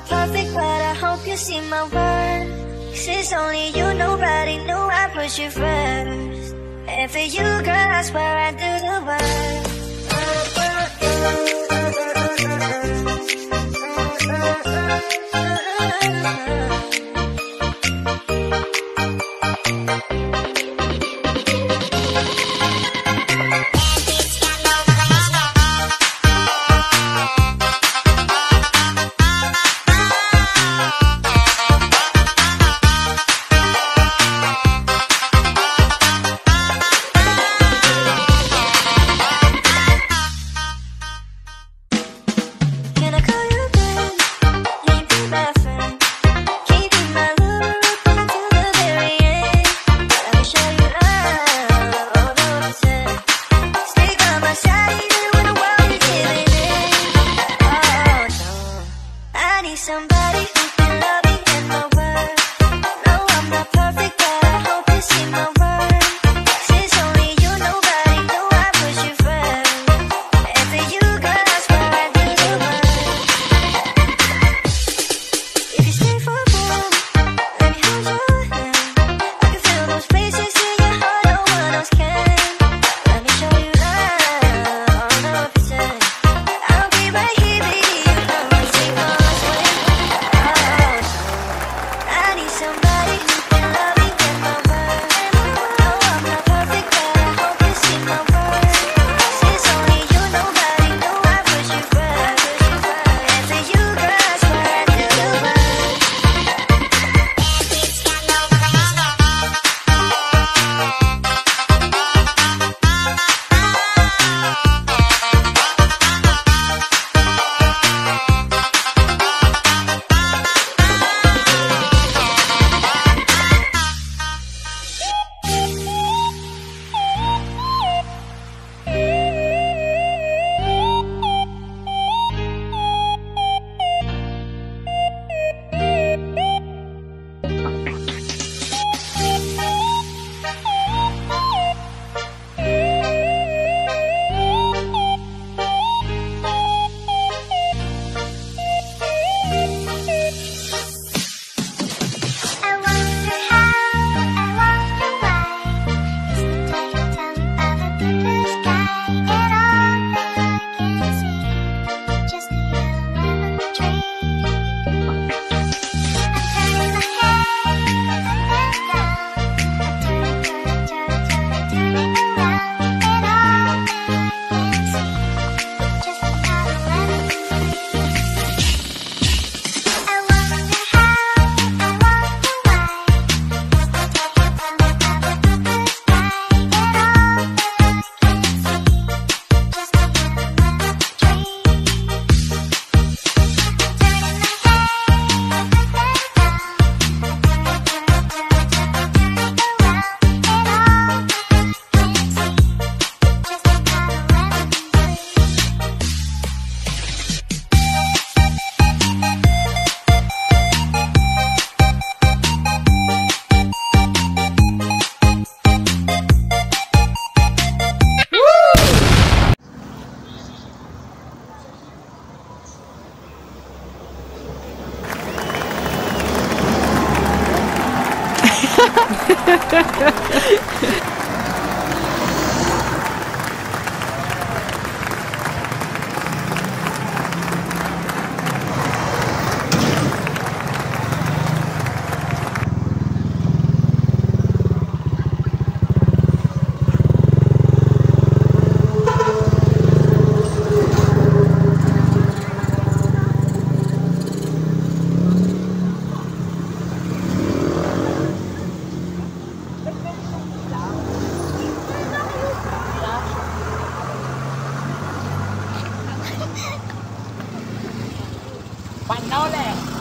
not perfect, but I hope you see my worth. 'Cause it's only you, nobody knew I put you first. And for you, girl, I swear I do the work. Somebody who can love me and my word. No, I'm not perfect, but I hope you see my worth. 'Cause it's only you, nobody knew I put you first. And for you, girl, I swear I do the work. If you stay for a moment, let me hold your hand. I can feel those places in your heart no one else can. Let me show you love, 100%. I'll be right here, baby, you know I take all this way. Somebody who can love me and my word. No, I'm not perfect, but I hope you see my worth. 'Cause it's only you, nobody knew I put you first. And for you, girl, I swear I do the work.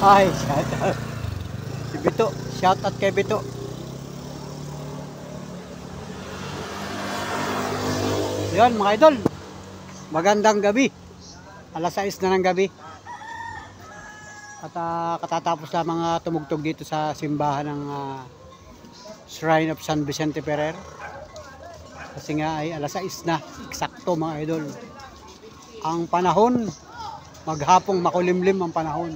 Ay, shout out. Si Bito, shout out kay Bito. Yan mga idol. Magandang gabi. Alas 6 na ng gabi. At katatapos na mga tumugtog dito sa simbahan ng Shrine of San Vicente Ferrer. Kasi nga ay alas 6 na. Eksakto mga idol. Ang panahon, maghapong makulimlim ang panahon.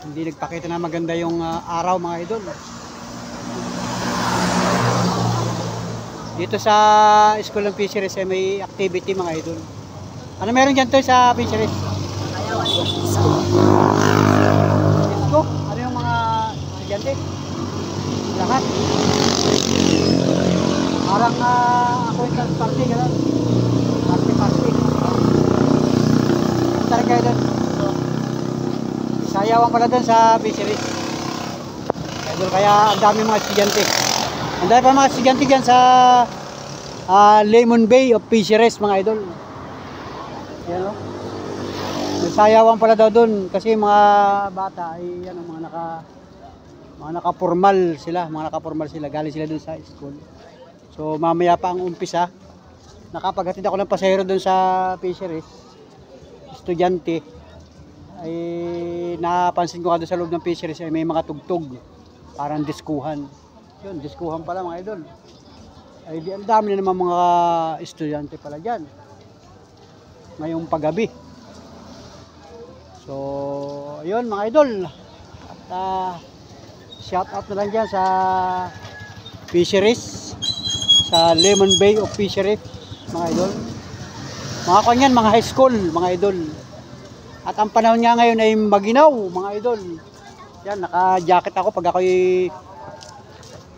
Hindi nagpakita na maganda yung araw mga idol. Dito sa School ng Fisheries ay may activity mga idol. Ano meron dyan to sa fisheries? Disco? Ano yung mga estudyante? Lahat. Parang ako yung party, gano'n. Party. Ang talaga kayo doon. Sayawan pala doon sa fisheries. Kaya ang dami mga estudyante. Ang dami pa mga estudyante dyan sa Lemon Bay of Fisheries mga idol. Yan o. Sayawan pala daw doon kasi mga bata ay ano, mga naka-formal sila, galing sila doon sa school. So mamaya pa ang umpisa. Nakapaghatid ako ng pasahero doon sa fisheries. Estudyante ay napansin ko doon sa loob ng fisheries ay may mga tugtog, parang diskuhan. Yun, diskuhan pala mga idol. Ay ang dami na naman mga estudyante pala diyan ngayong paggabi. So, ayun mga idol. At shout out na lang dyan sa fisheries, sa Lemon Bay of Fisheries, mga idol. Mga kanyan, mga high school, mga idol. At ang panahon nga ngayon ay maginaw, mga idol. Yan, naka-jacket ako pag ako'y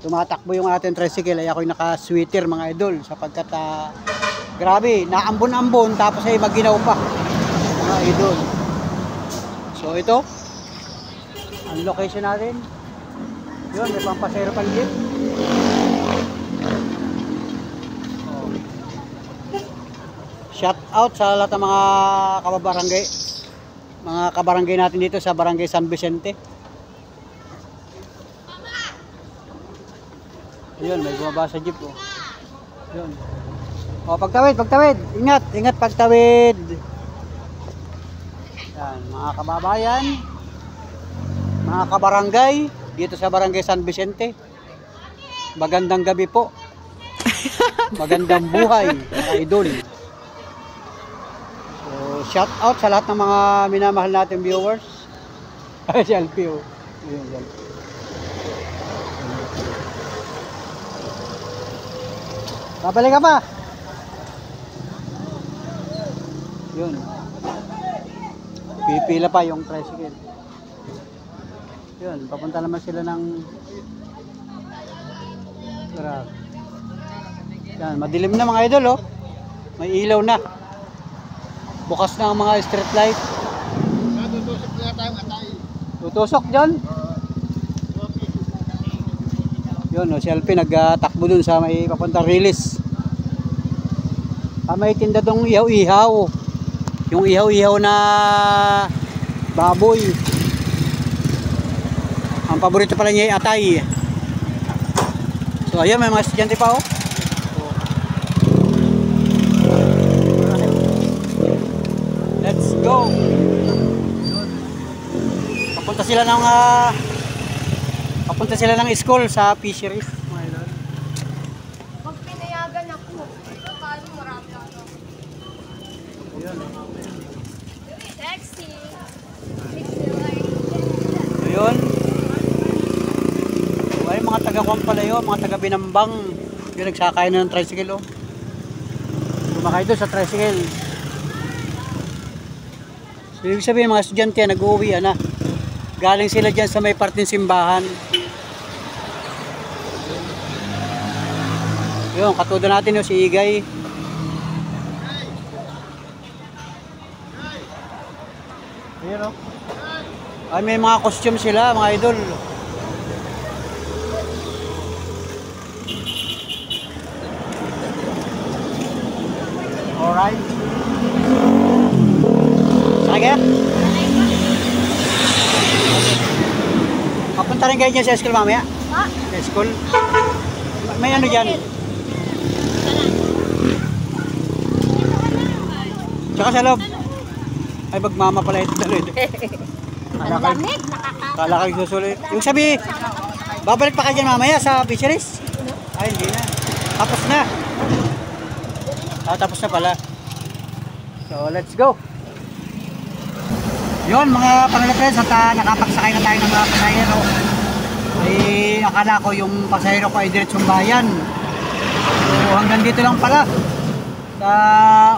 tumatakbo yung ating tricycle, ay ako'y naka-sweater, mga idol, sapagkat grabe, naambon-ambon tapos ay maginaw pa, mga idol. So ito, ang location natin. Yun, may pang pasero pang jeep. Oh. Shout out sa lahat ng mga kabarangay natin dito sa Barangay San Vicente. Yun, may bumaba sa jeep. Oh. Yun. O, pagtawid. Ingat pagtawid. Yan, mga kababayan, mga kabarangay, dito sa Barangay San Vicente. Magandang gabi po. Magandang buhay, mga idol. So, shout out sa lahat ng mga minamahal nating viewers. Ay, si Alpio. Babalik ka pa. Yun. Pipila pa yung tricycle. Yun, papunta naman sila ng Grabe. Yan, madilim na mga idol, oh. May ilaw na. Bukas na ang mga street light. Tutusok na tayong atay. Tutusok dyan. Yun, oh, si Alpin nagtakbo dun sa may papuntang release. May tinda dong ihaw-ihaw. Yung ihaw-ihaw na baboy. Ang paborito pala niya ay atay. So ayun, may mga estudyante pa, oh. Let's go. Papunta sila ng school sa fisheries. Pag pinayagan ako, akala marami ako. Ayun. Sexy. Ayun. Ay, mga taga-kuwan pala yun, mga taga-Binambang. Yung nagsakay na ng tricycle, oh. Sumakay doon sa tricycle. So, ibig sabihin, mga estudyante nag-uwi na. Galing sila dyan sa may parting simbahan. Yun, katudo natin yung si Igay. Ayun, oh. Ay, may mga costume sila, mga idol. Alright. Sige. Papunta rin kayo dyan sa school mamaya? Ha? Sa school? May ano dyan? Tsaka sa loob. Ay, magmama pala ito. Ang lamig, nakaka... Kala ka susulit. Yung sabi, babalik pa kayo dyan mamaya sa fisheries? Ay, hindi na. Tapos na. Tapos na pala. So, let's go. Yun mga panalapres at nakapagsakay na tayo ng mga pasahero. Ay akala ko yung pasahero ko ay diretsong bayan. So hanggang dito lang pala sa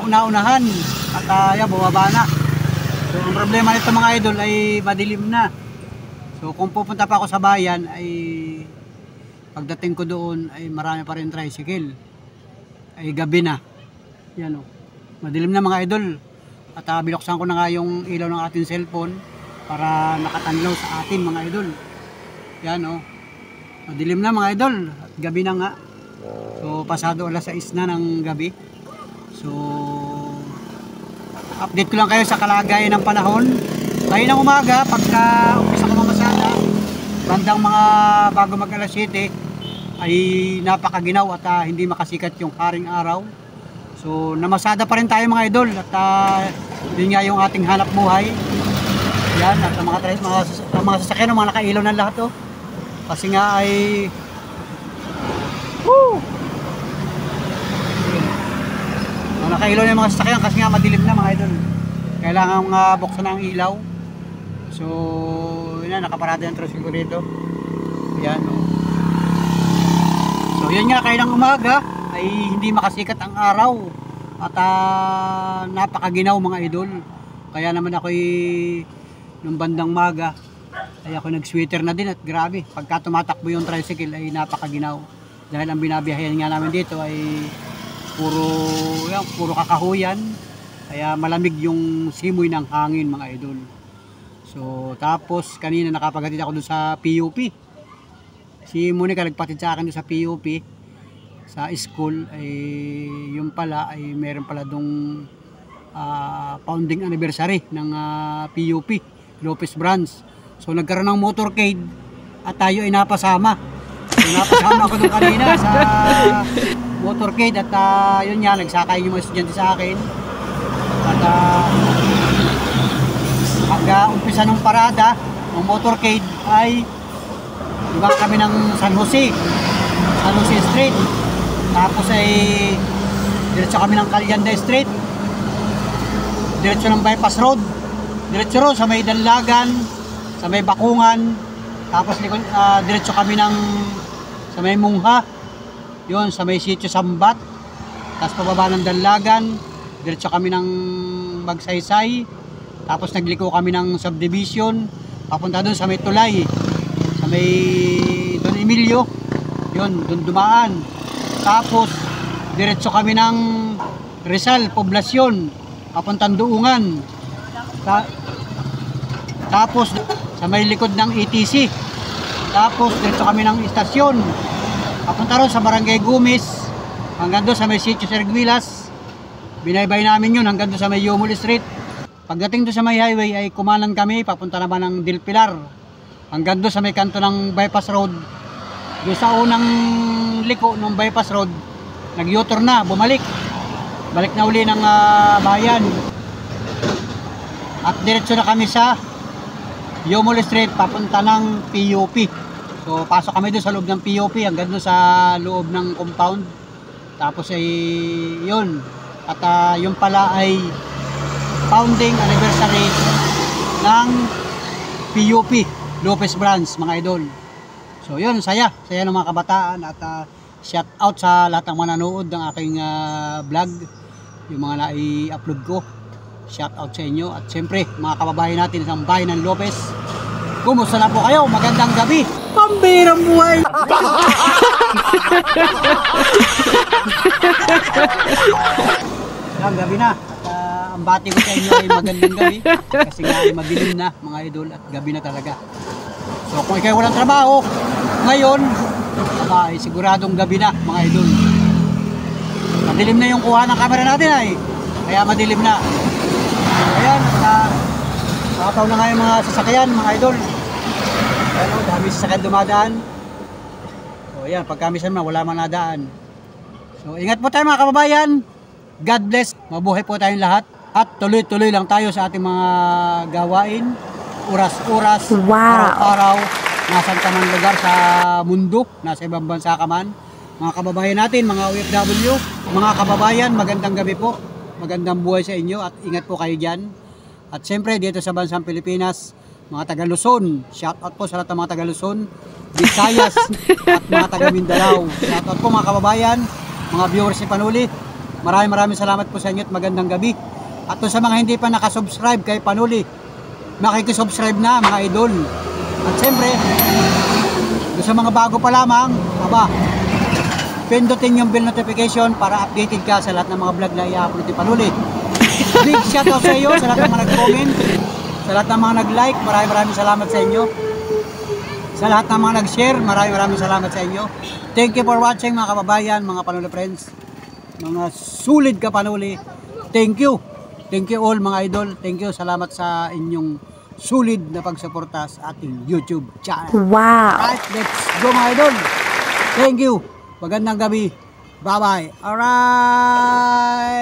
una-unahan at yan, bumaba na. So ang problema nito mga idol ay madilim na. So kung pupunta pa ako sa bayan ay pagdating ko doon ay marami pa rin tricycle. Ay gabi na. Yan o. Madilim na mga idol. At binuksan ko na nga yung ilaw ng ating cellphone para nakatanlaw sa atin mga idol. Yan o. Madilim na mga idol. At gabi na nga. So pasado alas 6 na ng gabi. So update ko lang kayo sa kalagayan ng panahon. Ngayon ng umaga pagka umpisa ko mamasada, bandang mga bago mag alas 7 ay napakaginaw at hindi makasikat yung haring araw. So namasada pa rin tayo mga idol at yun nga yung ating hanap buhay. Yan at ang mga sasakyan, mga nakailaw na lahat oh. Kasi nga ay nakailaw na yung mga sasakyan kasi nga madilim na mga idol. Kailangan buksan ang ilaw. So yun na, nakaparada yung tricycle dito. Yan oh. So yun nga, kaya ng umaga ay hindi makasikat ang araw at napakaginaw mga idol. Kaya naman ako nung bandang maga ay ako nag-sweater na din at grabe, pagka tumatakbo yung tricycle ay napakaginaw. Dahil ang binabiyahan nga namin dito ay puro kakahuyan, kaya malamig yung simoy ng hangin mga idol. So tapos kanina nakapaghatid ako doon sa PUP. Si Monica nagpatid sa akin doon sa PUP sa school, ay yung pala ay meron pala dong founding anniversary ng PUP Lopez Branch. So nagkaroon ng motorcade at tayo ay napasama. So napasama ako doon kanina sa motorcade at yun nga, nagsakay yung mga estudyante sa akin. At hanggang umpisa ng parada ng motorcade ay iba kami ng San Jose Street. Tapos ay diretso kami ng Calianda Street, diretso ng Bypass Road, diretso ro sa may Danlagan, sa may Bakungan. Tapos diretso kami sa may Mungha, yun sa may Sitio Sambat. Tapos pababa ng Danlagan, diretso kami ng Magsaysay. Tapos nagliko kami ng subdivision papunta doon sa may Tulay, sa may Don Emilio, yun doon dumaan. Tapos diretso kami ng Rizal Poblasyon papuntang Duungan. Tapos sa may likod ng ETC. Tapos diretso kami ng istasyon papunta ron sa Barangay Gumis hanggang doon sa may Sitio Serguilas. Binaybay namin yun hanggang doon sa may Yumul Street. Pagdating doon sa may highway ay kumanan kami papunta naman ng Del Pilar hanggang doon sa may kanto ng Bypass Road. Doon sa unang liko ng Bypass Road, nag-U-turn na, balik na uli ng bayan. At diretso na kami sa Yumul Street papunta ng PUP. So pasok kami doon sa loob ng PUP hanggang doon sa loob ng compound. Tapos ay yun. At yun pala ay founding anniversary ng PUP Lopez Branch mga idol. So yun, saya ng mga kabataan at shout out sa lahat ng mga nanood ng aking vlog, yung mga nai-upload ko. Shout out sa inyo at siyempre mga kababayan natin sa bayan ng Lopez. Kumusta na po kayo? Magandang gabi. Pambirang buhay. Yan, gabi na. At ang bati ko sa inyo ay magandang gabi kasi nga ay madilim na mga idol at gabi na talaga. So kung ikaw walang trabaho ngayon, ay siguradong gabi na mga idol. Madilim na yung kuha ng camera natin ay, kaya madilim na. Ayan, nakataw na nga yung mga sasakyan mga idol. Ayan o, dami sasakyan dumadaan. So ayan, pagkamisan na wala man nadaan. So ingat po tayo mga kababayan. God bless, mabuhay po tayong lahat. At tuloy-tuloy lang tayo sa ating mga gawain. Oras-oras, araw-araw, nasan ka man lugar sa mundo, nasa ibang bansa ka man. Mga kababayan natin, mga OFW, mga kababayan, magandang gabi po. Magandang buhay sa inyo at ingat po kayo dyan. At siyempre dito sa bansang Pilipinas, mga taga Luzon, shout out po sa lahat ng mga taga Luzon, Visayas at mga taga Mindanao. Shout out po mga kababayan, mga viewers ni Panuli. Maraming salamat po sa inyo at magandang gabi. At sa mga hindi pa nakasubscribe kay Panuli, makikisubscribe na mga idol. At siyempre, sa mga bago pa lamang, pindutin yung bell notification para updated ka sa lahat ng mga vlog na i-upload ni Panuli. Big shoutout sa iyo, sa lahat ng mga nag-comment, sa lahat ng mga nag-like, maraming salamat sa inyo. Sa lahat ng mga nag-share, maraming salamat sa inyo. Thank you for watching mga kababayan, mga Panuli friends, mga sulit ka Panuli. Thank you. Thank you all mga idol. Thank you. Salamat sa inyong sulit na pagsuporta sa ating YouTube channel. Wow! Alright, let's go mga idol. Thank you. Magandang gabi. Bye-bye. Alright.